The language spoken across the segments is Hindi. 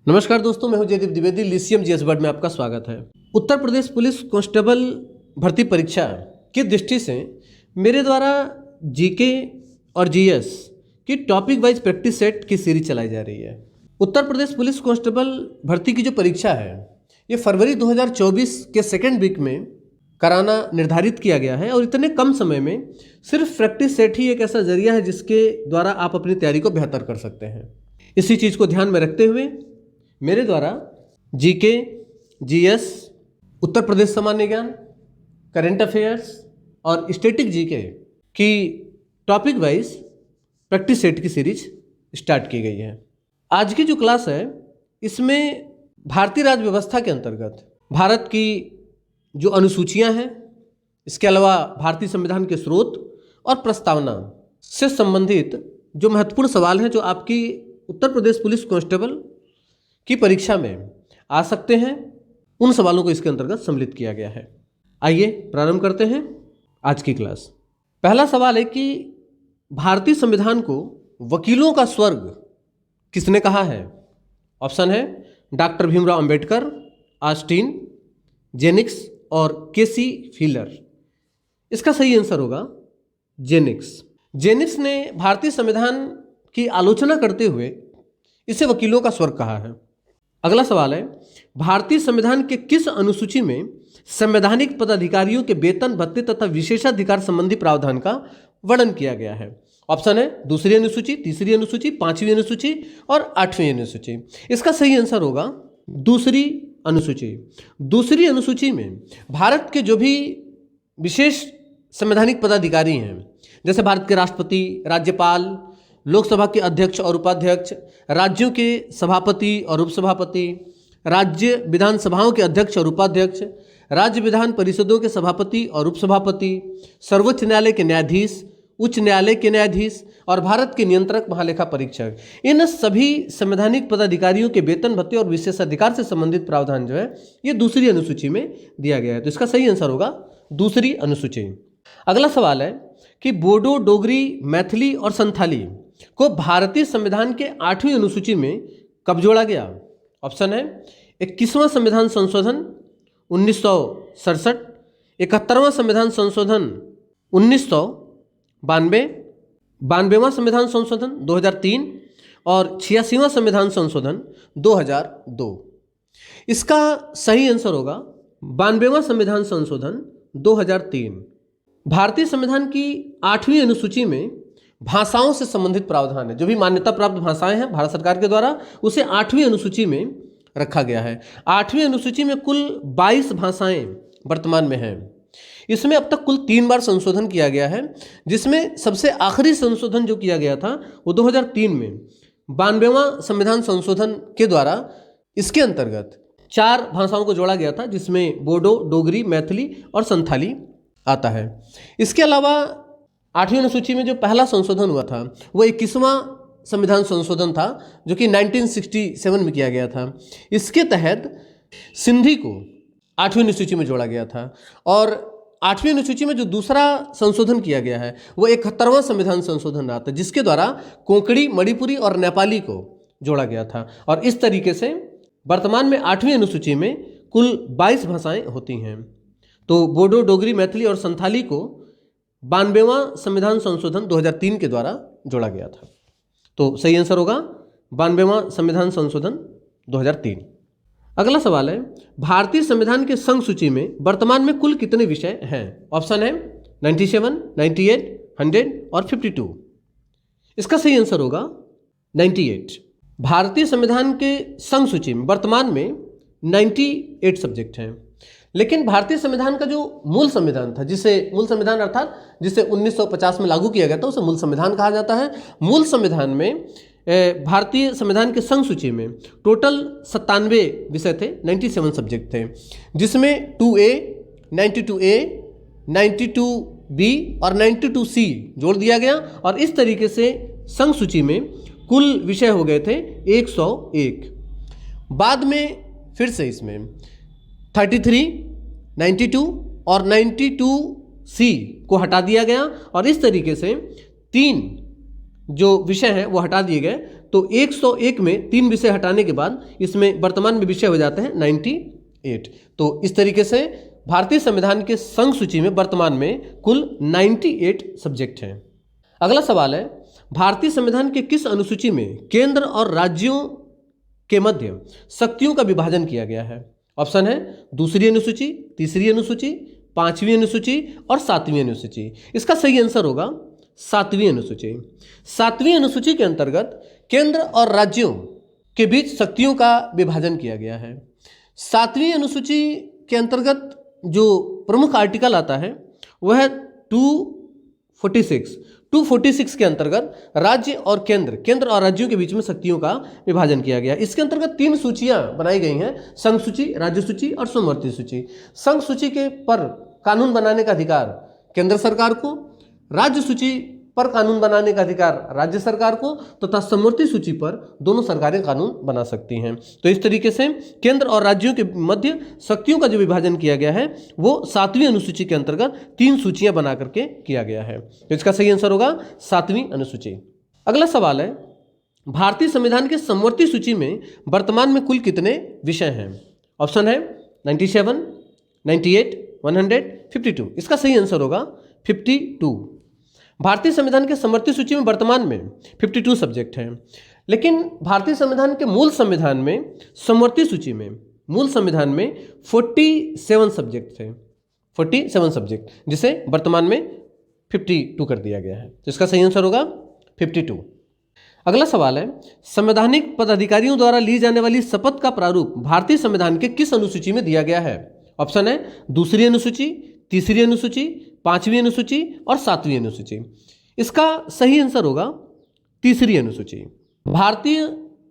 नमस्कार दोस्तों, मैं हूं Jaydeep Dwivedi. Lithium GS world में आपका स्वागत है। उत्तर प्रदेश पुलिस कांस्टेबल भर्ती परीक्षा की दृष्टि से मेरे द्वारा जीके और जीएस की टॉपिक वाइज प्रैक्टिस सेट की सीरीज चलाई जा रही है। उत्तर प्रदेश पुलिस कांस्टेबल भर्ती की जो परीक्षा है ये फरवरी 2024 के सेकेंड वीक में कराना निर्धारित किया गया है और इतने कम समय में सिर्फ प्रैक्टिस सेट ही एक ऐसा जरिया है जिसके द्वारा आप अपनी तैयारी को बेहतर कर सकते हैं। इसी चीज़ को ध्यान में रखते हुए मेरे द्वारा जीके, जीएस, उत्तर प्रदेश सामान्य ज्ञान, करंट अफेयर्स और स्टैटिक जीके की टॉपिक वाइज प्रैक्टिस सेट की सीरीज स्टार्ट की गई है। आज की जो क्लास है इसमें भारतीय राज्य व्यवस्था के अंतर्गत भारत की जो अनुसूचियां हैं, इसके अलावा भारतीय संविधान के स्रोत और प्रस्तावना से संबंधित जो महत्वपूर्ण सवाल हैं जो आपकी उत्तर प्रदेश पुलिस कांस्टेबल की परीक्षा में आ सकते हैं, उन सवालों को इसके अंतर्गत सम्मिलित किया गया है। आइए प्रारंभ करते हैं आज की क्लास। पहला सवाल है कि भारतीय संविधान को वकीलों का स्वर्ग किसने कहा है? ऑप्शन है डॉक्टर भीमराव अंबेडकर, ऑस्टिन, जेनिक्स और केसी फिलर। इसका सही आंसर होगा जेनिक्स। जेनिक्स ने भारतीय संविधान की आलोचना करते हुए इसे वकीलों का स्वर्ग कहा है। अगला सवाल है भारतीय संविधान के किस अनुसूची में संवैधानिक पदाधिकारियों के वेतन, भत्ते तथा विशेषाधिकार संबंधी प्रावधान का वर्णन किया गया है? ऑप्शन है दूसरी अनुसूची, तीसरी अनुसूची, पांचवी अनुसूची और आठवीं अनुसूची। इसका सही आंसर होगा दूसरी अनुसूची। दूसरी अनुसूची में भारत के जो भी विशेष संवैधानिक पदाधिकारी हैं, जैसे भारत के राष्ट्रपति, राज्यपाल, लोकसभा के अध्यक्ष और उपाध्यक्ष, राज्यों के सभापति और उपसभापति, राज्य विधानसभाओं के अध्यक्ष और उपाध्यक्ष, राज्य विधान परिषदों के सभापति और उपसभापति, सर्वोच्च न्यायालय के न्यायाधीश, उच्च न्यायालय के न्यायाधीश और भारत के नियंत्रक महालेखा परीक्षक, इन सभी संवैधानिक पदाधिकारियों के वेतन, भत्ते और विशेषाधिकार से संबंधित प्रावधान जो है ये दूसरी अनुसूची में दिया गया है। तो इसका सही आंसर होगा दूसरी अनुसूची। अगला सवाल है कि बोडो, डोगरी, मैथिली और संथाली को भारतीय संविधान के 8वीं अनुसूची में कब जोड़ा गया? ऑप्शन है 21वां संविधान संशोधन 1967, 71वां संविधान संशोधन 1992, 92वां संविधान संशोधन 2003 और 86वां संविधान संशोधन 2002। इसका सही आंसर होगा 92वां संविधान संशोधन 2003। भारतीय संविधान की 8वीं अनुसूची में भाषाओं से संबंधित प्रावधान है। जो भी मान्यता प्राप्त भाषाएं हैं भारत सरकार के द्वारा, उसे 8वीं अनुसूची में रखा गया है। 8वीं अनुसूची में कुल 22 भाषाएं वर्तमान में हैं। इसमें अब तक कुल 3 बार संशोधन किया गया है, जिसमें सबसे आखिरी संशोधन जो किया गया था वो 2003 में 92वां संविधान संशोधन के द्वारा इसके अंतर्गत 4 भाषाओं को जोड़ा गया था, जिसमें बोडो, डोगरी, मैथिली और संथाली आता है। इसके अलावा 8वीं अनुसूची में जो पहला संशोधन हुआ था वो 21वां संविधान संशोधन था, जो कि 1967 में किया गया था। इसके तहत सिंधी को 8वीं अनुसूची में जोड़ा गया था और 8वीं अनुसूची में जो दूसरा संशोधन किया गया है वो 71वां संविधान संशोधन रहा था, जिसके द्वारा कोंकणी, मणिपुरी और नेपाली को जोड़ा गया था। और इस तरीके से वर्तमान में 8वीं अनुसूची में कुल 22 भाषाएं होती हैं। तो बोडो, डोगरी, मैथिली और संथाली को 92वां संविधान संशोधन 2003 के द्वारा जोड़ा गया था। तो सही आंसर होगा 92वां संविधान संशोधन 2003। अगला सवाल है भारतीय संविधान के संघ सूची में वर्तमान में कुल कितने विषय हैं? ऑप्शन है 97, 98, 100 और 52। इसका सही आंसर होगा 98। भारतीय संविधान के संघ सूची में वर्तमान में 98 सब्जेक्ट हैं, लेकिन भारतीय संविधान का जो मूल संविधान था, जिसे मूल संविधान अर्थात जिसे 1950 में लागू किया गया था, उसे मूल संविधान कहा जाता है। मूल संविधान में भारतीय संविधान के संघ सूची में टोटल 97 विषय थे, 97 सब्जेक्ट थे, जिसमें 2A, 92A, 92B और 92C जोड़ दिया गया और इस तरीके से संघ सूची में कुल विषय हो गए थे 101। बाद में फिर से इसमें 33, 92 और 92C को हटा दिया गया और इस तरीके से 3 जो विषय हैं वो हटा दिए गए। तो 101 में 3 विषय हटाने के बाद इसमें वर्तमान में विषय हो जाते हैं 98। तो इस तरीके से भारतीय संविधान के संघ सूची में वर्तमान में कुल 98 सब्जेक्ट हैं। अगला सवाल है, भारतीय संविधान के किस अनुसूची में केंद्र और राज्यों के मध्य शक्तियों का विभाजन किया गया है? ऑप्शन है दूसरी अनुसूची, तीसरी अनुसूची, 5वीं अनुसूची और 7वीं अनुसूची। इसका सही आंसर होगा 7वीं अनुसूची। 7वीं अनुसूची के अंतर्गत केंद्र और राज्यों के बीच शक्तियों का विभाजन किया गया है। 7वीं अनुसूची के अंतर्गत जो प्रमुख आर्टिकल आता है वह है 246 के अंतर्गत राज्य और केंद्र और राज्यों के बीच में शक्तियों का विभाजन किया गया। इसके अंतर्गत 3 सूचियां बनाई गई हैं, संघ सूची, राज्य सूची और समवर्ती सूची। संघ सूची के पर कानून बनाने का अधिकार केंद्र सरकार को, राज्य सूची पर कानून बनाने का अधिकार राज्य सरकार को तथा समवर्ती सूची पर दोनों सरकारें कानून बना सकती हैं। तो इस तरीके से केंद्र और राज्यों के मध्य शक्तियों का जो विभाजन किया गया है वो 7वीं अनुसूची के अंतर्गत 3 सूचियां बना करके किया गया है। तो इसका सही आंसर होगा 7वीं अनुसूची। अगला सवाल है, भारतीय संविधान के समवर्ती सूची में वर्तमान में कुल कितने विषय हैं? ऑप्शन है 97, 98, 100, 52। इसका सही आंसर होगा 52। भारतीय संविधान के समवर्ती सूची में वर्तमान में 52 सब्जेक्ट हैं, लेकिन भारतीय संविधान के मूल संविधान में समवर्ती सूची में मूल संविधान में 47 सब्जेक्ट थे, 47 सब्जेक्ट, जिसे वर्तमान में 52 कर दिया गया है। तो इसका सही आंसर होगा 52। अगला सवाल है, संवैधानिक पदाधिकारियों द्वारा ली जाने वाली शपथ का प्रारूप भारतीय संविधान के किस अनुसूची में दिया गया है? ऑप्शन है दूसरी अनुसूची, तीसरी अनुसूची, 5वीं अनुसूची और 7वीं अनुसूची। इसका सही आंसर होगा तीसरी अनुसूची। भारतीय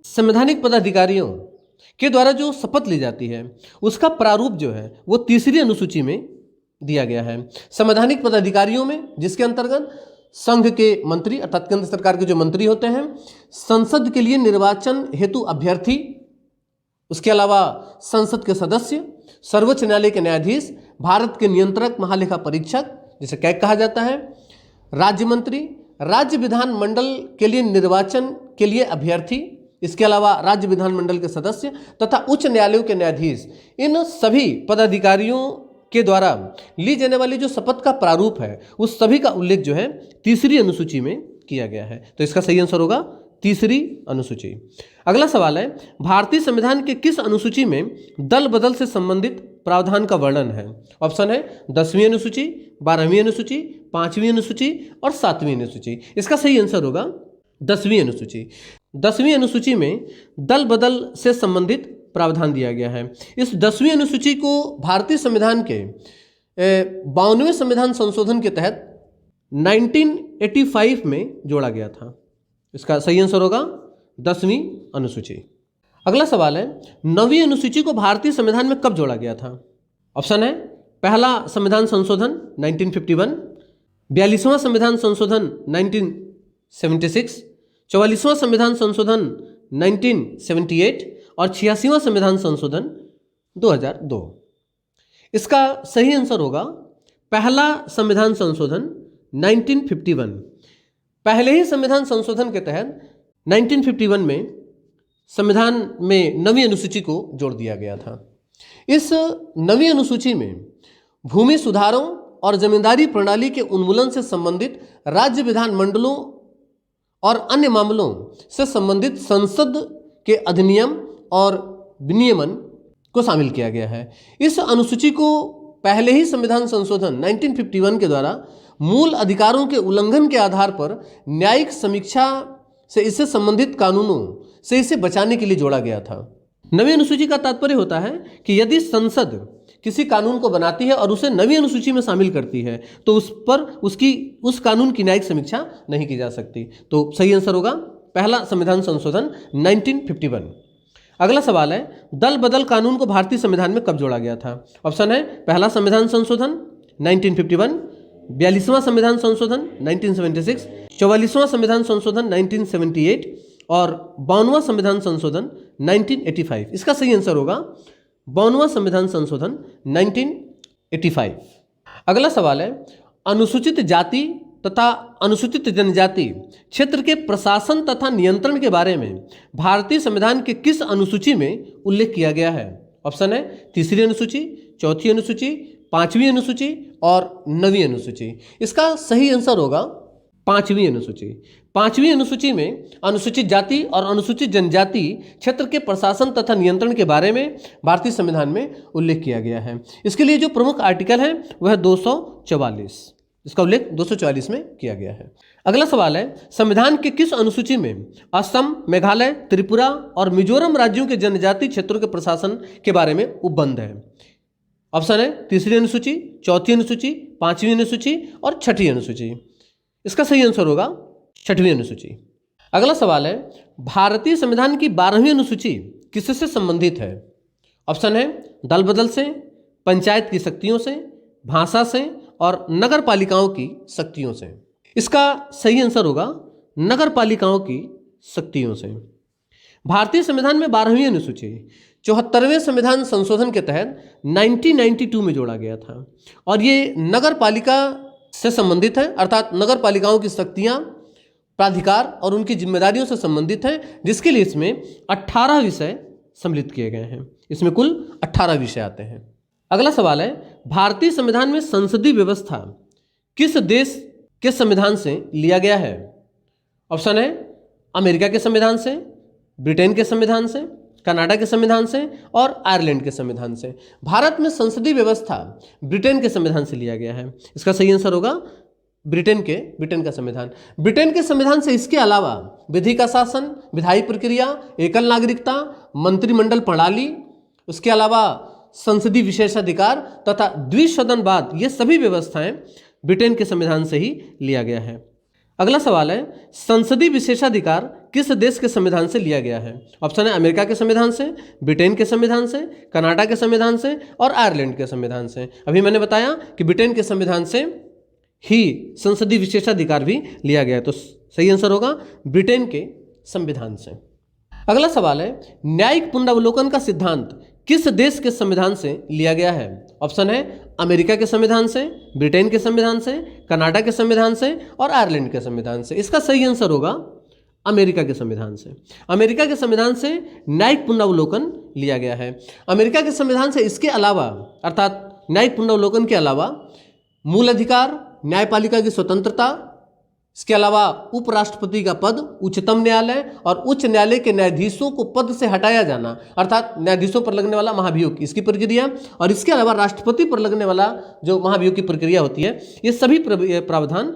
संवैधानिक पदाधिकारियों के द्वारा जो शपथ ली जाती है उसका प्रारूप जो है वो तीसरी अनुसूची में दिया गया है। संवैधानिक पदाधिकारियों में जिसके अंतर्गत संघ के मंत्री अर्थात केंद्र सरकार के जो मंत्री होते हैं, संसद के लिए निर्वाचन हेतु अभ्यर्थी, उसके अलावा संसद के सदस्य, सर्वोच्च न्यायालय के न्यायाधीश, भारत के नियंत्रक महालेखा परीक्षक जिसे कैग कहा जाता है, राज्य मंत्री, राज्य विधानमंडल के लिए निर्वाचन के लिए अभ्यर्थी, इसके अलावा राज्य विधानमंडल के सदस्य तथा उच्च न्यायालयों के न्यायाधीश, इन सभी पदाधिकारियों के द्वारा ली जाने वाली जो शपथ का प्रारूप है उस सभी का उल्लेख जो है तीसरी अनुसूची में किया गया है। तो इसका सही आंसर होगा तीसरी अनुसूची। अगला सवाल है, भारतीय संविधान के किस अनुसूची में दल बदल से संबंधित प्रावधान का वर्णन है? ऑप्शन है 10वीं अनुसूची, 12वीं अनुसूची, 5वीं अनुसूची और 7वीं अनुसूची। इसका सही आंसर होगा 10वीं अनुसूची। 10वीं अनुसूची में दल बदल से संबंधित प्रावधान दिया गया है। इस 10वीं अनुसूची को भारतीय संविधान के 52वें संविधान संशोधन के तहत 1985 में जोड़ा गया था। इसका सही आंसर होगा 10वीं अनुसूची। अगला सवाल है, 9वीं अनुसूची को भारतीय संविधान में कब जोड़ा गया था? ऑप्शन है पहला संविधान संशोधन 1951, 42वां संविधान संशोधन 1976, 44वां संविधान संशोधन 1978 और 86वां संविधान संशोधन 2002। इसका सही आंसर होगा पहला संविधान संशोधन 1951। पहले ही संविधान संशोधन के तहत 1951 में संविधान में 9वीं अनुसूची को जोड़ दिया गया था। इस 9वीं अनुसूची में भूमि सुधारों और जमींदारी प्रणाली के उन्मूलन से संबंधित राज्य विधानमंडलों और अन्य मामलों से संबंधित संसद के अधिनियम और विनियमन को शामिल किया गया है। इस अनुसूची को पहले ही संविधान संशोधन 1951 के द्वारा मूल अधिकारों के उल्लंघन के आधार पर न्यायिक समीक्षा से इससे संबंधित कानूनों से इसे बचाने के लिए जोड़ा गया था। 9वीं अनुसूची का तात्पर्य होता है कि यदि संसद किसी कानून को बनाती है और उसे 9वीं अनुसूची में शामिल करती है तो उस पर उस कानून की न्यायिक समीक्षा नहीं की जा सकती। तो सही आंसर होगा पहला संविधान संशोधन 1951। अगला सवाल है, दल बदल कानून को भारतीय संविधान में कब जोड़ा गया था? ऑप्शन है पहला संविधान संशोधन 1951, 42वां संविधान संशोधन 1976, 44वां संविधान संशोधन 1978 और 52वां संविधान संशोधन 1985। इसका सही आंसर होगा 52वां संविधान संशोधन 1985। अगला सवाल है, अनुसूचित जाति तथा अनुसूचित जनजाति क्षेत्र के प्रशासन तथा नियंत्रण के बारे में भारतीय संविधान के किस अनुसूची में उल्लेख किया गया है? ऑप्शन है तीसरी अनुसूची, चौथी अनुसूची, पांचवी अनुसूची और नवीं अनुसूची। इसका सही आंसर होगा पांचवी अनुसूची। पांचवी अनुसूची में अनुसूचित जाति और अनुसूचित जनजाति क्षेत्र के प्रशासन तथा नियंत्रण के बारे में भारतीय संविधान में उल्लेख किया गया है। इसके लिए जो प्रमुख आर्टिकल है वह 244, इसका उल्लेख 244 में किया गया है। अगला सवाल है, संविधान के किस अनुसूची में असम, मेघालय, त्रिपुरा और मिजोरम राज्यों के जनजातीय क्षेत्रों के प्रशासन के बारे में उपबंध है? ऑप्शन है तीसरी अनुसूची, चौथी अनुसूची, पांचवी अनुसूची और छठी अनुसूची। इसका सही आंसर होगा छठवीं अनुसूची। अगला सवाल है, भारतीय संविधान की 12वीं अनुसूची किससे संबंधित है? ऑप्शन है दल बदल से, पंचायत की शक्तियों से, भाषा से और नगर पालिकाओं की शक्तियों से। इसका सही आंसर होगा नगर पालिकाओं की शक्तियों से। भारतीय संविधान में 12वीं अनुसूची 74वें संविधान संशोधन के तहत 1992 में जोड़ा गया था और ये नगर पालिका से संबंधित है, अर्थात नगर पालिकाओं की शक्तियां, प्राधिकार और उनकी जिम्मेदारियों से संबंधित है, जिसके लिए इसमें 18 विषय सम्मिलित किए गए हैं। इसमें कुल 18 विषय आते हैं। अगला सवाल है, भारतीय संविधान में संसदीय व्यवस्था किस देश के संविधान से लिया गया है? ऑप्शन है अमेरिका के संविधान से, ब्रिटेन के संविधान से, कनाडा के संविधान से और आयरलैंड के संविधान से। भारत में संसदीय व्यवस्था ब्रिटेन के संविधान से लिया गया है। इसका सही आंसर होगा ब्रिटेन का संविधान। ब्रिटेन के संविधान से इसके अलावा विधि का शासन, विधायी प्रक्रिया, एकल नागरिकता, मंत्रिमंडल प्रणाली, उसके अलावा संसदीय विशेषाधिकार तथा द्विसदनवाद, ये सभी व्यवस्थाएं ब्रिटेन के संविधान से ही लिया गया है। अगला सवाल है, संसदीय विशेषाधिकार किस देश के संविधान से लिया गया है? ऑप्शन है अमेरिका के संविधान से, ब्रिटेन के संविधान से, कनाडा के संविधान से और आयरलैंड के संविधान से। अभी मैंने बताया कि ब्रिटेन के संविधान से ही संसदीय विशेषाधिकार भी लिया गया है, तो सही आंसर होगा ब्रिटेन के संविधान से। अगला सवाल है, न्यायिक पुनरावलोकन का सिद्धांत किस देश के संविधान से लिया गया है? ऑप्शन है अमेरिका के संविधान से, ब्रिटेन के संविधान से, कनाडा के संविधान से और आयरलैंड के संविधान से। इसका सही आंसर होगा अमेरिका के संविधान से। अमेरिका के संविधान से न्यायिक पुनरावलोकन लिया गया है। अमेरिका के संविधान से इसके अलावा, अर्थात न्यायिक पुनरावलोकन के अलावा, मूल अधिकार, न्यायपालिका की स्वतंत्रता, इसके अलावा उपराष्ट्रपति का पद, उच्चतम न्यायालय और उच्च न्यायालय के न्यायाधीशों को पद से हटाया जाना, अर्थात न्यायाधीशों पर लगने वाला महाभियोग, इसकी प्रक्रिया, और इसके अलावा राष्ट्रपति पर लगने वाला जो महाभियोग की प्रक्रिया होती है, ये सभी प्रावधान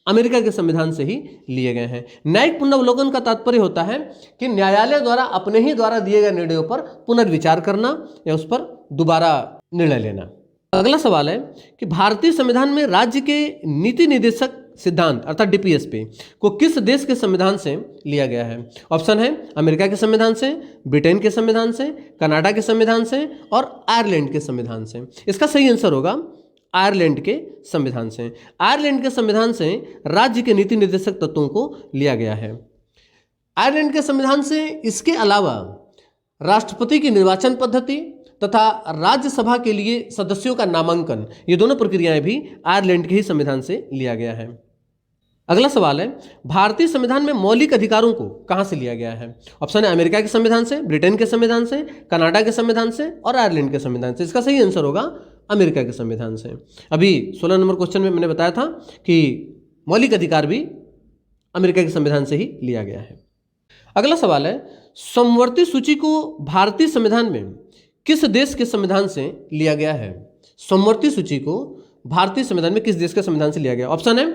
अमेरिका के संविधान से ही लिए गए हैं। न्यायिक पुनरावलोकन का तात्पर्य होता है कि न्यायालय द्वारा अपने ही द्वारा दिए गए निर्णयों पर पुनर्विचार करना या उस पर दोबारा निर्णय लेना। अगला सवाल है कि भारतीय संविधान में राज्य के नीति निर्देशक सिद्धांत अर्थात डीपीएसपी को किस देश के संविधान से लिया गया है? ऑप्शन है अमेरिका के संविधान से, ब्रिटेन के संविधान से, कनाडा के संविधान से और आयरलैंड के संविधान से। इसका सही आंसर होगा आयरलैंड के संविधान से। आयरलैंड के संविधान से राज्य के नीति निर्देशक तत्वों को लिया गया है। आयरलैंड के संविधान से इसके अलावा राष्ट्रपति की निर्वाचन पद्धति तथा राज्यसभा के लिए सदस्यों का नामांकन, ये दोनों प्रक्रियाएं भी आयरलैंड के ही संविधान से लिया गया है। अगला सवाल है, भारतीय संविधान में मौलिक अधिकारों को कहां से लिया गया है? ऑप्शन है अमेरिका के संविधान से, ब्रिटेन के संविधान से, कनाडा के संविधान से और आयरलैंड के संविधान से। इसका सही आंसर होगा अमेरिका के संविधान से। अभी 16 नंबर क्वेश्चन में मैंने बताया था कि मौलिक अधिकार भी अमेरिका के संविधान से ही लिया गया है। अगला सवाल है, समवर्ती सूची को भारतीय संविधान में किस देश के संविधान से लिया गया है? समवर्ती सूची को भारतीय संविधान में किस देश के संविधान से लिया गया? ऑप्शन है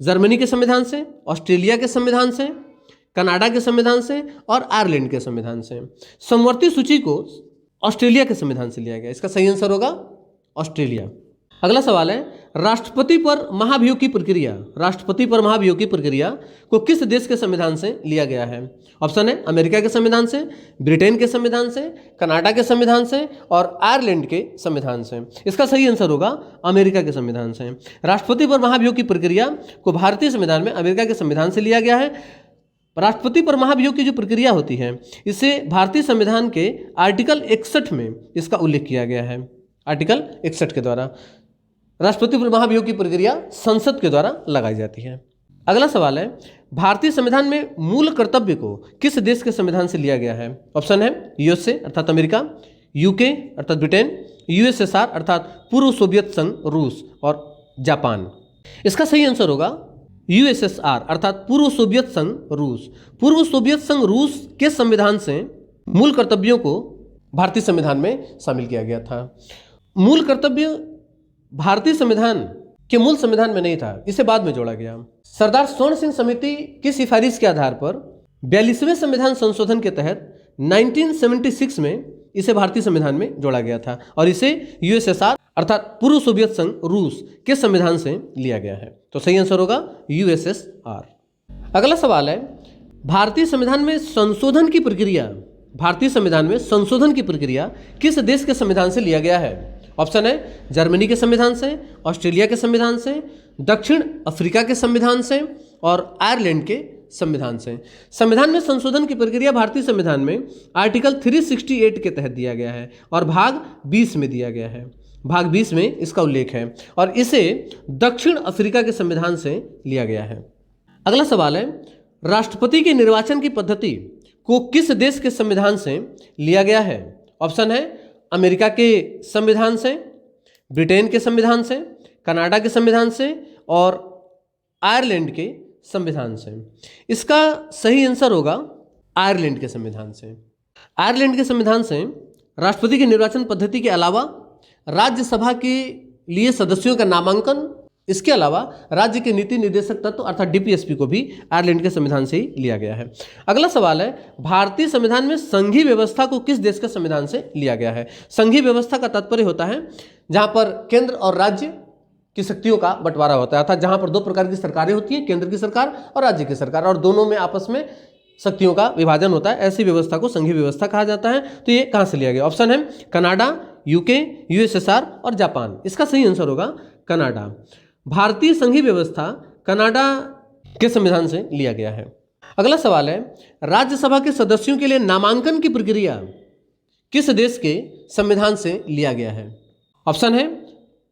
जर्मनी के संविधान से, ऑस्ट्रेलिया के संविधान से, कनाडा के संविधान से और आयरलैंड के संविधान से। समवर्ती सूची को ऑस्ट्रेलिया के संविधान से लिया गया। इसका सही आंसर होगा ऑस्ट्रेलिया। अगला सवाल है, राष्ट्रपति पर महाभियोग की प्रक्रिया को किस देश के संविधान से लिया गया है? ऑप्शन है अमेरिका के संविधान से, ब्रिटेन के संविधान से, कनाडा के संविधान से और आयरलैंड के संविधान से। इसका सही आंसर होगा अमेरिका के संविधान से। राष्ट्रपति पर महाभियोग की प्रक्रिया को भारतीय संविधान में अमेरिका के संविधान से लिया गया है। राष्ट्रपति पर महाभियोग की जो प्रक्रिया होती है, इसे भारतीय संविधान के आर्टिकल 61 में इसका उल्लेख किया गया है। आर्टिकल 61 के द्वारा राष्ट्रपति महाभियोग की प्रक्रिया संसद के द्वारा लगाई जाती है। अगला सवाल है, भारतीय संविधान में मूल कर्तव्य को किस देश के संविधान से लिया गया है? ऑप्शन है यूएसए अर्थात अमेरिका, यूके अर्थात ब्रिटेन, यूएसएसआर अर्थात पूर्व सोवियत संघ रूस और जापान। इसका सही आंसर होगा यूएसएसआर अर्थात पूर्व सोवियत संघ रूस। पूर्व सोवियत संघ रूस के संविधान से मूल कर्तव्यों को भारतीय संविधान में शामिल किया गया था। मूल कर्तव्य भारतीय संविधान के मूल संविधान में नहीं था, इसे बाद में जोड़ा गया। सरदार स्वर्ण सिंह समिति की सिफारिश के आधार पर 42वें संविधान संशोधन के तहत 1976 में इसे भारतीय संविधान में जोड़ा गया था और इसे यूएसएसआर अर्थात पूर्व सोवियत संघ रूस के संविधान से लिया गया है। तो सही आंसर होगा यूएसएसआर। अगला सवाल है, भारतीय संविधान में संशोधन की प्रक्रिया किस देश के संविधान से लिया गया है? ऑप्शन है जर्मनी के संविधान से, ऑस्ट्रेलिया के संविधान से, दक्षिण अफ्रीका के संविधान से और आयरलैंड के संविधान से। संविधान में संशोधन की प्रक्रिया भारतीय संविधान में आर्टिकल 368 के तहत दिया गया है और भाग 20 में दिया गया है। भाग 20 में इसका उल्लेख है और इसे दक्षिण अफ्रीका के संविधान से लिया गया है। अगला सवाल है, राष्ट्रपति के निर्वाचन की पद्धति को किस देश के संविधान से लिया गया है? ऑप्शन है अमेरिका के संविधान से, ब्रिटेन के संविधान से, कनाडा के संविधान से और आयरलैंड के संविधान से। इसका सही आंसर होगा आयरलैंड के संविधान से। आयरलैंड के संविधान से राष्ट्रपति की निर्वाचन पद्धति के अलावा राज्यसभा के लिए सदस्यों का नामांकन, इसके अलावा राज्य के नीति निर्देशक तत्व अर्थात डीपीएसपी को भी आयरलैंड के संविधान से ही लिया गया है। अगला सवाल है, भारतीय संविधान में संघीय व्यवस्था को किस देश के संविधान से लिया गया है? संघीय व्यवस्था का तात्पर्य होता है जहां पर केंद्र और राज्य की शक्तियों का बंटवारा होता है, अर्थात जहां पर दो प्रकार की सरकारें होती हैं, केंद्र की सरकार और राज्य की सरकार, और दोनों में आपस में शक्तियों का विभाजन होता है। ऐसी व्यवस्था को संघीय व्यवस्था कहा जाता है। तो ये कहां से लिया गया? ऑप्शन है कनाडा, यूके, यूएसएसआर और जापान। इसका सही आंसर होगा कनाडा। भारतीय संघीय व्यवस्था कनाडा के संविधान से लिया गया है। अगला सवाल है, राज्यसभा के सदस्यों के लिए नामांकन की प्रक्रिया किस देश के संविधान से लिया गया है? ऑप्शन है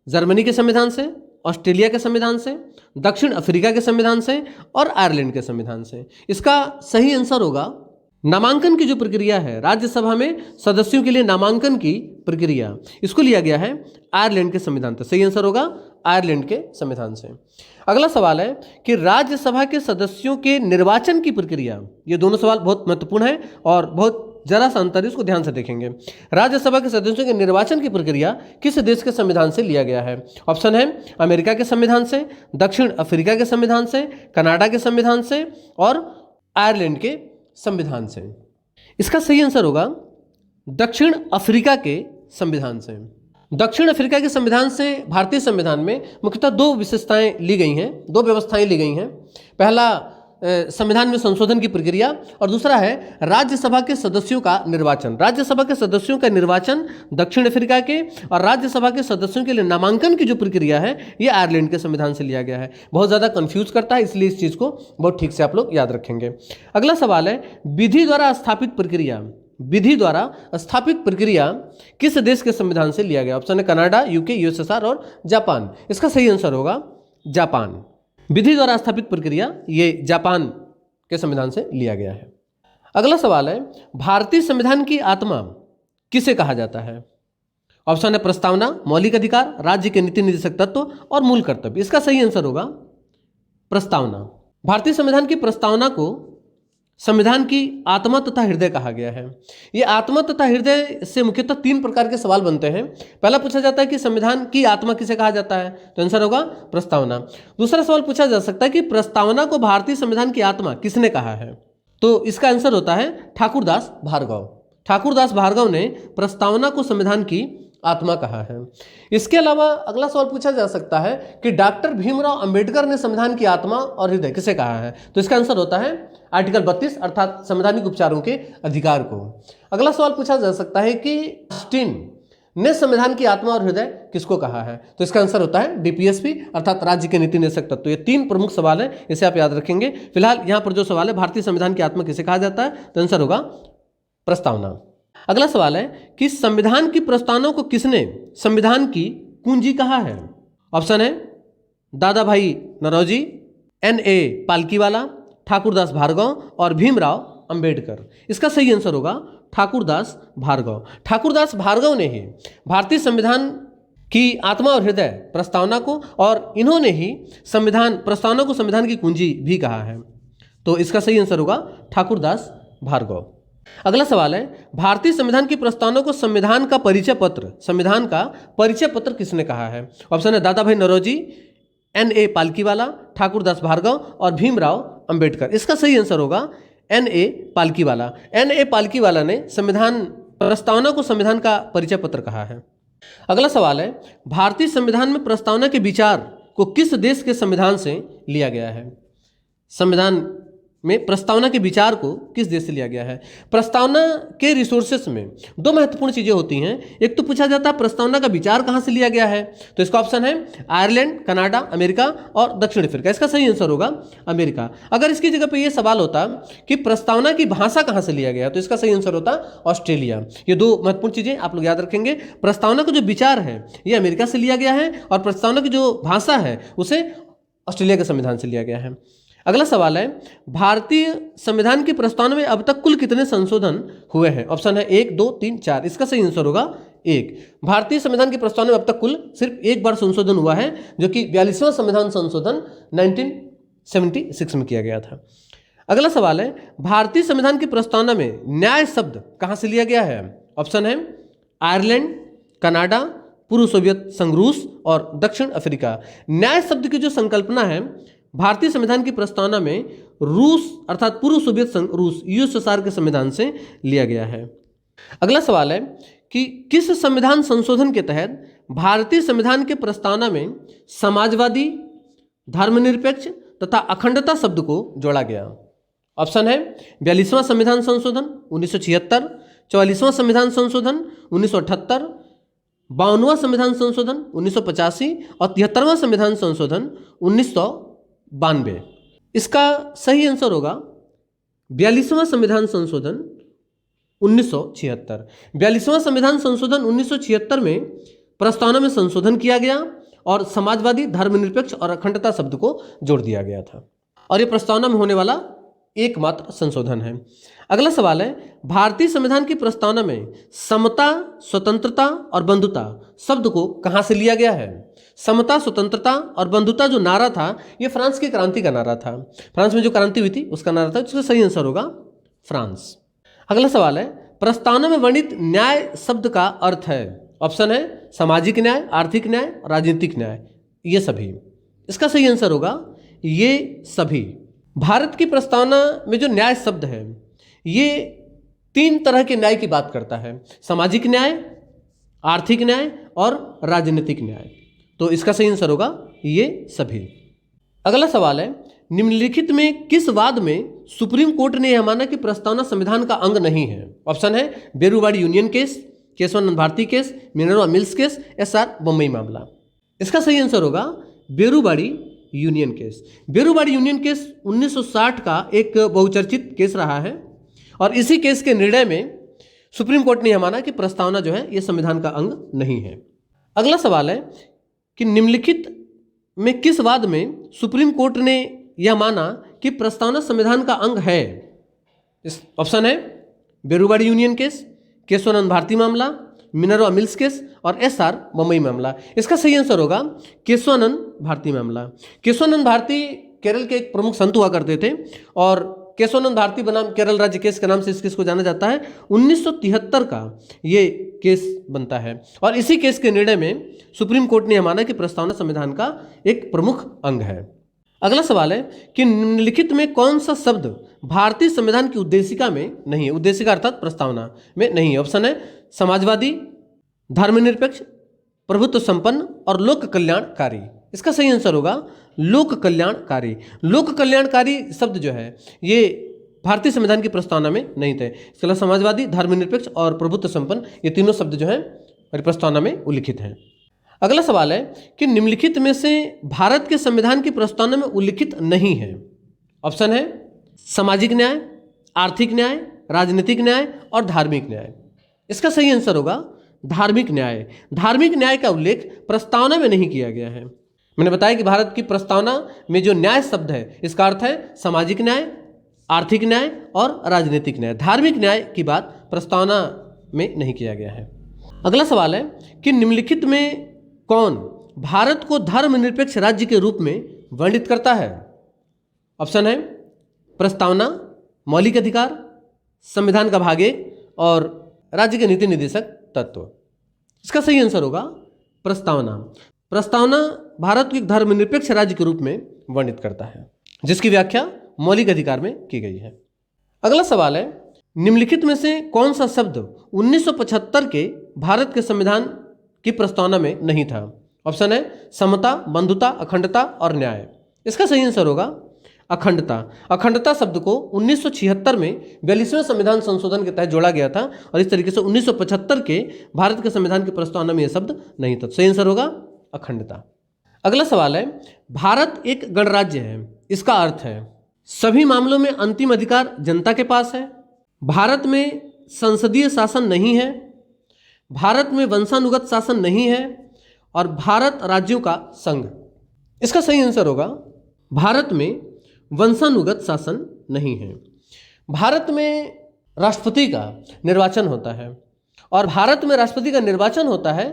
जर्मनी के संविधान से, ऑस्ट्रेलिया के संविधान से, दक्षिण अफ्रीका के संविधान से और आयरलैंड के संविधान से। इसका सही आंसर होगा नामांकन की जो प्रक्रिया है, राज्यसभा में सदस्यों के लिए नामांकन की प्रक्रिया, इसको लिया गया है आयरलैंड के संविधान से। सही आंसर होगा आयरलैंड के संविधान से। अगला सवाल है कि राज्यसभा के सदस्यों के निर्वाचन की प्रक्रिया, ये दोनों सवाल बहुत महत्वपूर्ण है और बहुत जरा सा अंतर है, इसको ध्यान से देखेंगे। राज्यसभा के सदस्यों के निर्वाचन की प्रक्रिया किस देश के संविधान से लिया गया है? ऑप्शन है अमेरिका के संविधान से, दक्षिण अफ्रीका के संविधान से, कनाडा के संविधान से और आयरलैंड के संविधान से। इसका सही आंसर होगा दक्षिण अफ्रीका के संविधान से। दक्षिण अफ्रीका के संविधान से भारतीय संविधान में मुख्यतः दो विशेषताएं ली गई हैं, दो व्यवस्थाएं ली गई हैं। पहला संविधान में संशोधन की प्रक्रिया और दूसरा है राज्यसभा के सदस्यों का निर्वाचन। राज्यसभा के सदस्यों का निर्वाचन दक्षिण अफ्रीका के और राज्यसभा के सदस्यों के लिए नामांकन की जो प्रक्रिया है ये आयरलैंड के संविधान से लिया गया है। बहुत ज़्यादा कंफ्यूज करता है, इसलिए इस चीज़ को बहुत ठीक से आप लोग याद रखेंगे। अगला सवाल है, विधि द्वारा स्थापित प्रक्रिया किस देश के संविधान से लिया गया? ऑप्शन है कनाडा, यूके, यूएसएसआर और जापान। इसका सही आंसर होगा जापान। विधि द्वारा स्थापित प्रक्रिया ये जापान के संविधान से लिया गया है। अगला सवाल है, भारतीय संविधान की आत्मा किसे कहा जाता है? ऑप्शन है प्रस्तावना, मौलिक अधिकार, राज्य के नीति निर्देशक तत्व और मूल कर्तव्य। इसका सही आंसर होगा प्रस्तावना। भारतीय संविधान की प्रस्तावना को संविधान की आत्मा तथा हृदय कहा गया है। ये आत्मा तथा हृदय से मुख्यतः तीन प्रकार के सवाल बनते हैं। पहला पूछा जाता है कि संविधान की आत्मा किसे कहा जाता है, तो आंसर होगा प्रस्तावना। दूसरा सवाल पूछा जा सकता है कि प्रस्तावना को भारतीय संविधान की आत्मा किसने कहा है, तो इसका आंसर होता है ठाकुरदास भार्गव। ठाकुरदास भार्गव ने प्रस्तावना को संविधान की आत्मा कहा है। इसके अलावा अगला सवाल पूछा जा सकता है कि डॉक्टर भीमराव अंबेडकर ने संविधान की आत्मा और हृदय किसे कहा है, तो इसका आंसर होता है आर्टिकल 32 अर्थात संवैधानिक उपचारों के अधिकार को। अगला सवाल पूछा जा सकता है कि ऑस्टिन ने संविधान की आत्मा और हृदय किसको कहा है, तो इसका आंसर होता है डीपीएसपी अर्थात राज्य के नीति निर्देशक तत्व। ये तीन प्रमुख सवाल है, इसे आप याद रखेंगे। फिलहाल यहाँ पर जो सवाल है भारतीय संविधान की आत्मा किसे कहा जाता है, तो आंसर होगा प्रस्तावना। अगला सवाल है कि संविधान की प्रस्तावना को किसने संविधान की कुंजी कहा है? ऑप्शन है दादा भाई नौरोजी, N.A. पालकीवाला, ठाकुरदास भार्गव और भीमराव अंबेडकर। इसका सही आंसर होगा ठाकुरदास भार्गव। ठाकुरदास भार्गव ने ही भारतीय संविधान की आत्मा और हृदय प्रस्तावना को, और इन्होंने ही प्रस्तावना को संविधान की कुंजी भी कहा है। तो इसका सही आंसर होगा ठाकुरदास भार्गव। अगला सवाल है, भारतीय संविधान की प्रस्तावना को संविधान का परिचय पत्र किसने कहा है? ऑप्शन है दादा भाई नौरोजी, N.A. पालकीवाला, ठाकुरदास भार्गव और भीमराव अंबेडकर। इसका सही आंसर होगा N.A. पालकीवाला। N.A. पालकीवाला ने प्रस्तावना को संविधान का परिचय पत्र कहा है। अगला सवाल है, भारतीय संविधान में प्रस्तावना के विचार को किस देश के संविधान से लिया गया है? संविधान में प्रस्तावना के विचार को किस देश से लिया गया है? प्रस्तावना के रिसोर्सेस में दो महत्वपूर्ण चीजें होती हैं। एक तो पूछा जाता है प्रस्तावना का विचार कहां से लिया गया है, तो इसका ऑप्शन है आयरलैंड, कनाडा, अमेरिका और दक्षिण अफ्रीका। इसका सही आंसर होगा अमेरिका। अगर इसकी जगह पे ये सवाल होता कि प्रस्तावना की भाषा कहां से लिया गया, तो इसका सही आंसर होता ऑस्ट्रेलिया। ये दो महत्वपूर्ण चीजें आप लोग याद रखेंगे। प्रस्तावना का जो विचार है ये अमेरिका से लिया गया है, और प्रस्तावना की जो भाषा है उसे ऑस्ट्रेलिया के संविधान से लिया गया है। अगला सवाल है, भारतीय संविधान की प्रस्तावना में अब तक कुल कितने संशोधन हुए हैं? ऑप्शन है 1, 2, 3, 4। इसका सही आंसर होगा 1। भारतीय संविधान की प्रस्तावना में अब तक कुल सिर्फ एक बार संशोधन हुआ है, जो कि 42वां संविधान संशोधन 1976 में किया गया था। अगला सवाल है, भारतीय संविधान की प्रस्तावना में न्याय शब्द कहां से लिया गया है? ऑप्शन है आयरलैंड, कनाडा, पूर्व सोवियत संघ रूस और दक्षिण अफ्रीका। न्याय शब्द की जो संकल्पना है भारतीय संविधान की प्रस्तावना में रूस अर्थात पूर्व सोवियत संघ रूस USSR के संविधान से लिया गया है। अगला सवाल है कि किस संविधान संशोधन के तहत भारतीय संविधान के प्रस्तावना में समाजवादी, धर्मनिरपेक्ष तथा अखंडता शब्द को जोड़ा गया? ऑप्शन है 42वां संविधान संशोधन 1976, 44वां संविधान संशोधन 1978, 52वां संविधान संशोधन 1985 और 73वां संविधान संशोधन 1992। इसका सही आंसर होगा 42वां संविधान संशोधन 1976। 42वां संविधान संशोधन 1976 में प्रस्तावना में संशोधन किया गया और समाजवादी, धर्मनिरपेक्ष और अखंडता शब्द को जोड़ दिया गया था, और यह प्रस्तावना में होने वाला एकमात्र संशोधन है। अगला सवाल है, भारतीय संविधान की प्रस्तावना में समता, स्वतंत्रता और बंधुता शब्द को कहां से लिया गया है? समता, स्वतंत्रता और बंधुता जो नारा था यह फ्रांस की क्रांति का नारा था। फ्रांस में जो क्रांति हुई थी उसका नारा था। इसका सही आंसर होगा फ्रांस। अगला सवाल है, प्रस्तावना में वर्णित न्याय शब्द का अर्थ है? ऑप्शन है सामाजिक न्याय, आर्थिक न्याय, राजनीतिक न्याय, ये सभी। इसका सही आंसर होगा ये सभी। भारत की प्रस्तावना में जो न्याय शब्द है ये 3 तरह के न्याय की बात करता है: सामाजिक न्याय, आर्थिक न्याय और राजनीतिक न्याय। तो इसका सही आंसर होगा ये सभी। अगला सवाल है, निम्नलिखित में किस वाद में सुप्रीम कोर्ट ने यह माना कि प्रस्तावना संविधान का अंग नहीं है? ऑप्शन है Berubari union case, Kesavananda Bharati case, Minerva mills case, SR Bommai मामला। इसका सही आंसर होगा Berubari union case. Berubari union case 1960 का एक बहुचर्चित केस रहा है, और इसी केस के निर्णय में सुप्रीम कोर्ट ने यह माना कि प्रस्तावना जो है यह संविधान का अंग नहीं है। अगला सवाल है कि निम्नलिखित में किस वाद में सुप्रीम कोर्ट ने यह माना कि प्रस्तावना संविधान का अंग है? इस ऑप्शन है बेरूवाड़ी यूनियन केस, केशवानंद भारती मामला, मिनर्वा मिल्स केस और SR बम्बई मामला। इसका सही आंसर होगा केशवानंद भारती मामला। केशवानंद भारती केरल के एक प्रमुख संत हुआ करते थे, और केशवानंद भारती बनाम केरल राज्य केस के नाम से इस केस को जाना जाता है। 1973 का ये केस बनता है, और इसी केस के निर्णय में सुप्रीम कोर्ट ने यह माना कि प्रस्तावना संविधान का एक प्रमुख अंग है। अगला सवाल है कि निम्नलिखित में कौन सा शब्द भारतीय संविधान की उद्देशिका में नहीं है? उद्देशिका अर्थात प्रस्तावना में नहीं है। ऑप्शन है समाजवादी, धर्मनिरपेक्ष, प्रभुत्व संपन्न और लोक कल्याणकारी। इसका सही आंसर होगा लोक कल्याणकारी। लोक कल्याणकारी शब्द जो है ये भारतीय संविधान की प्रस्तावना में नहीं थे। इसके अलावा समाजवादी, धर्मनिरपेक्ष और प्रभुत्व संपन्न ये तीनों शब्द जो हैं प्रस्तावना में उल्लिखित हैं। अगला सवाल है कि निम्नलिखित में से भारत के संविधान की प्रस्तावना में उल्लिखित नहीं है? ऑप्शन है सामाजिक न्याय, आर्थिक न्याय, राजनीतिक न्याय और धार्मिक न्याय। इसका सही आंसर होगा धार्मिक न्याय। धार्मिक न्याय का उल्लेख प्रस्तावना में नहीं किया गया है। मैंने बताया कि भारत की प्रस्तावना में जो न्याय शब्द है इसका अर्थ है सामाजिक न्याय, आर्थिक न्याय और राजनीतिक न्याय। धार्मिक न्याय की बात प्रस्तावना में नहीं किया गया है। अगला सवाल है कि निम्नलिखित में कौन भारत को धर्मनिरपेक्ष राज्य के रूप में वर्णित करता है? ऑप्शन है प्रस्तावना, मौलिक अधिकार, संविधान का भाग 1 और राज्य के नीति निर्देशक तत्व। इसका सही आंसर होगा प्रस्तावना। प्रस्तावना भारत को एक धर्मनिरपेक्ष राज्य के रूप में वर्णित करता है, जिसकी व्याख्या मौलिक अधिकार में की गई है। अगला सवाल है निम्नलिखित में से कौन सा शब्द 1975 के भारत के संविधान की प्रस्तावना में नहीं था? ऑप्शन है समता, बंधुता, अखंडता और न्याय। इसका सही आंसर होगा अखंडता। अखंडता शब्द को 1976 में 42वें संविधान संशोधन के तहत जोड़ा गया था और इस तरीके से 1975 के भारत के संविधान की प्रस्तावना में यह शब्द नहीं था। सही आंसर होगा अखंडता। अगला सवाल है भारत एक गणराज्य है, इसका अर्थ है सभी मामलों में अंतिम अधिकार जनता के पास है, भारत में संसदीय शासन नहीं है, भारत में वंशानुगत शासन नहीं है और भारत राज्यों का संघ। इसका सही आंसर होगा भारत में वंशानुगत शासन नहीं है। भारत में राष्ट्रपति का निर्वाचन होता है और भारत में राष्ट्रपति का निर्वाचन होता है।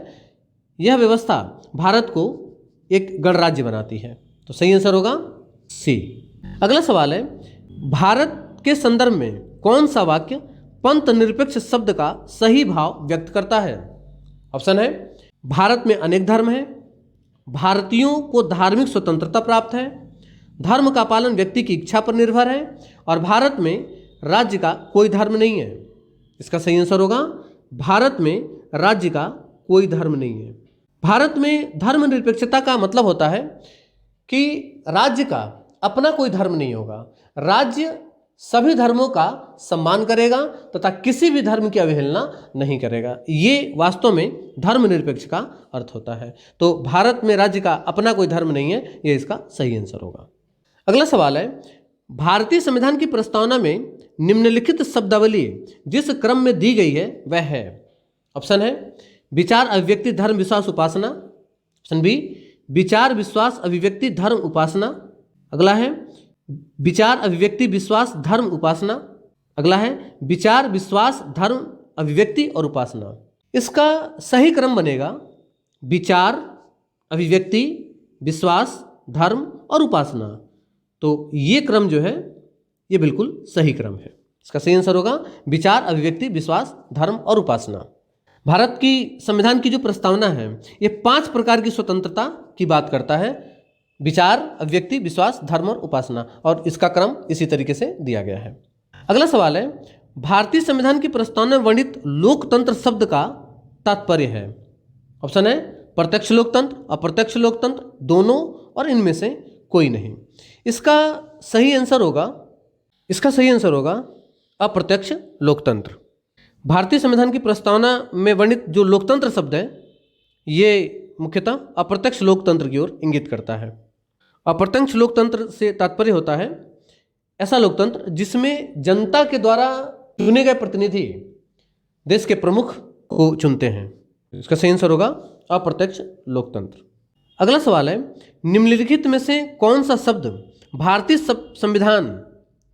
यह व्यवस्था भारत को एक गणराज्य बनाती है। तो सही आंसर होगा सी। अगला सवाल है भारत के संदर्भ में कौन सा वाक्य पंथ निरपेक्ष शब्द का सही भाव व्यक्त करता है? ऑप्शन है भारत में अनेक धर्म हैं, भारतीयों को धार्मिक स्वतंत्रता प्राप्त है, धर्म का पालन व्यक्ति की इच्छा पर निर्भर है और भारत में राज्य का कोई धर्म नहीं है। इसका सही आंसर होगा भारत में राज्य का कोई धर्म नहीं है। भारत में धर्मनिरपेक्षता का मतलब होता है कि राज्य का अपना कोई धर्म नहीं होगा। राज्य सभी धर्मों का सम्मान करेगा तथा किसी भी धर्म की अवहेलना नहीं करेगा। ये वास्तव में धर्मनिरपेक्ष का अर्थ होता है। तो भारत में राज्य का अपना कोई धर्म नहीं है, ये इसका सही आंसर होगा। अगला सवाल है भारतीय संविधान की प्रस्तावना में निम्नलिखित शब्दावली जिस क्रम में दी गई है वह है? ऑप्शन है विचार, अभिव्यक्ति, धर्म, विश्वास, उपासना। ऑप्शन बी विचार, विश्वास, अभिव्यक्ति, धर्म, उपासना। अगला है विचार, अभिव्यक्ति, विश्वास, धर्म, उपासना। अगला है विचार, विश्वास, धर्म, अभिव्यक्ति और उपासना। इसका सही क्रम बनेगा विचार, अभिव्यक्ति, विश्वास, धर्म और उपासना। तो ये क्रम जो है ये बिल्कुल सही क्रम है। इसका सही आंसर होगा विचार, अभिव्यक्ति, विश्वास, धर्म और उपासना। भारत की संविधान की जो प्रस्तावना है ये 5 प्रकार की स्वतंत्रता की बात करता है: विचार, अभिव्यक्ति, विश्वास, धर्म और उपासना, और इसका क्रम इसी तरीके से दिया गया है। अगला सवाल है भारतीय संविधान की प्रस्तावना में वर्णित लोकतंत्र शब्द का तात्पर्य है? ऑप्शन है प्रत्यक्ष लोकतंत्र, अप्रत्यक्ष लोकतंत्र, दोनों और इनमें से कोई नहीं। इसका सही आंसर होगा अप्रत्यक्ष लोकतंत्र। भारतीय संविधान की प्रस्तावना में वर्णित जो लोकतंत्र शब्द है ये मुख्यतः अप्रत्यक्ष लोकतंत्र की ओर इंगित करता है। अप्रत्यक्ष लोकतंत्र से तात्पर्य होता है ऐसा लोकतंत्र जिसमें जनता के द्वारा चुने गए प्रतिनिधि देश के प्रमुख को चुनते हैं। इसका सही आंसर होगा अप्रत्यक्ष लोकतंत्र। अगला सवाल है निम्नलिखित में से कौन सा शब्द भारतीय संविधान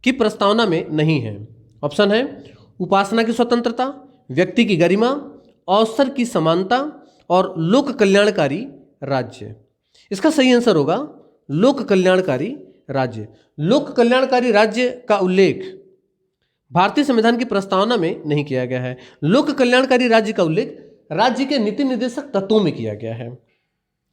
की प्रस्तावना में नहीं है? ऑप्शन है उपासना की स्वतंत्रता, व्यक्ति की गरिमा, अवसर की समानता और लोक कल्याणकारी राज्य। इसका सही आंसर होगा लोक कल्याणकारी राज्य। लोक कल्याणकारी राज्य का उल्लेख भारतीय संविधान की प्रस्तावना में नहीं किया गया है। लोक कल्याणकारी राज्य का उल्लेख राज्य के नीति निर्देशक तत्वों में किया गया है।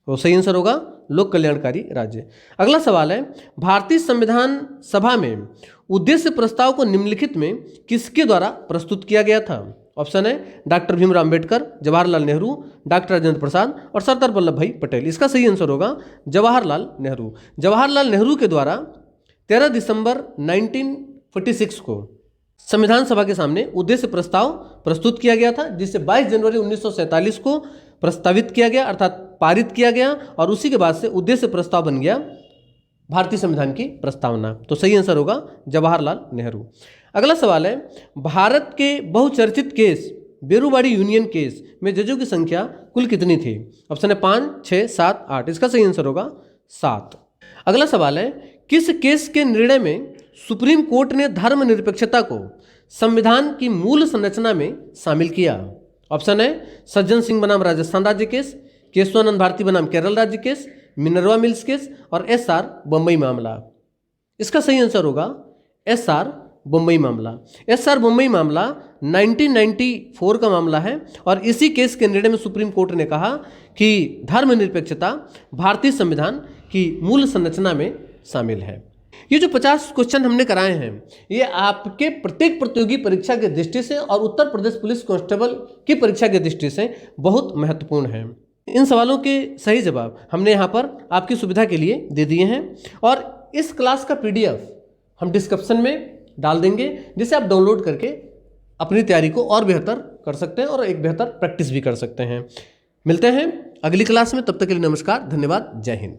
तो सही आंसर होगा लोक कल्याणकारी राज्य। अगला सवाल है भारतीय संविधान सभा में उद्देश्य प्रस्ताव को निम्नलिखित में किसके द्वारा प्रस्तुत किया गया था? ऑप्शन है डॉक्टर भीमराव अंबेडकर, जवाहरलाल नेहरू, डॉक्टर राजेंद्र प्रसाद और सरदार वल्लभ भाई पटेल। इसका सही आंसर होगा जवाहरलाल नेहरू। जवाहरलाल नेहरू के द्वारा 13 दिसंबर 1946 को संविधान सभा के सामने उद्देश्य प्रस्ताव प्रस्तुत किया गया था, जिसे 22 जनवरी 1947 को प्रस्तावित किया गया अर्थात पारित किया गया और उसी के बाद से उद्देश्य प्रस्ताव बन गया भारतीय संविधान की प्रस्तावना। तो सही आंसर होगा जवाहरलाल नेहरू। अगला सवाल है भारत के बहुचर्चित केस बेरूवाड़ी यूनियन केस में जजों की संख्या कुल कितनी थी? ऑप्शन है 5, 6, 7, 8। इसका सही आंसर होगा 7। अगला सवाल है, किस केस के निर्णय में सुप्रीम कोर्ट ने धर्मनिरपेक्षता को संविधान की मूल संरचना में शामिल किया? ऑप्शन है सज्जन सिंह बनाम राजस्थान राज्य केस, केशवानंद भारती बनाम केरल राज्य केस, मिनर्वा मिल्स केस और SR बम्बई मामला। इसका सही आंसर होगा SR बम्बई मामला। SR बम्बई मामला 1994 का मामला है और इसी केस के निर्णय में सुप्रीम कोर्ट ने कहा कि धर्मनिरपेक्षता भारतीय संविधान की मूल संरचना में शामिल है। ये जो 50 क्वेश्चन हमने कराए हैं, ये आपके प्रत्येक प्रतियोगी परीक्षा की दृष्टि से और उत्तर प्रदेश पुलिस कांस्टेबल की परीक्षा की दृष्टि से बहुत महत्वपूर्ण है। इन सवालों के सही जवाब हमने यहाँ पर आपकी सुविधा के लिए दे दिए हैं और इस क्लास का PDF हम डिस्क्रिप्शन में डाल देंगे, जिसे आप डाउनलोड करके अपनी तैयारी को और बेहतर कर सकते हैं और एक बेहतर प्रैक्टिस भी कर सकते हैं। मिलते हैं अगली क्लास में, तब तक के लिए नमस्कार, धन्यवाद, जय हिंद।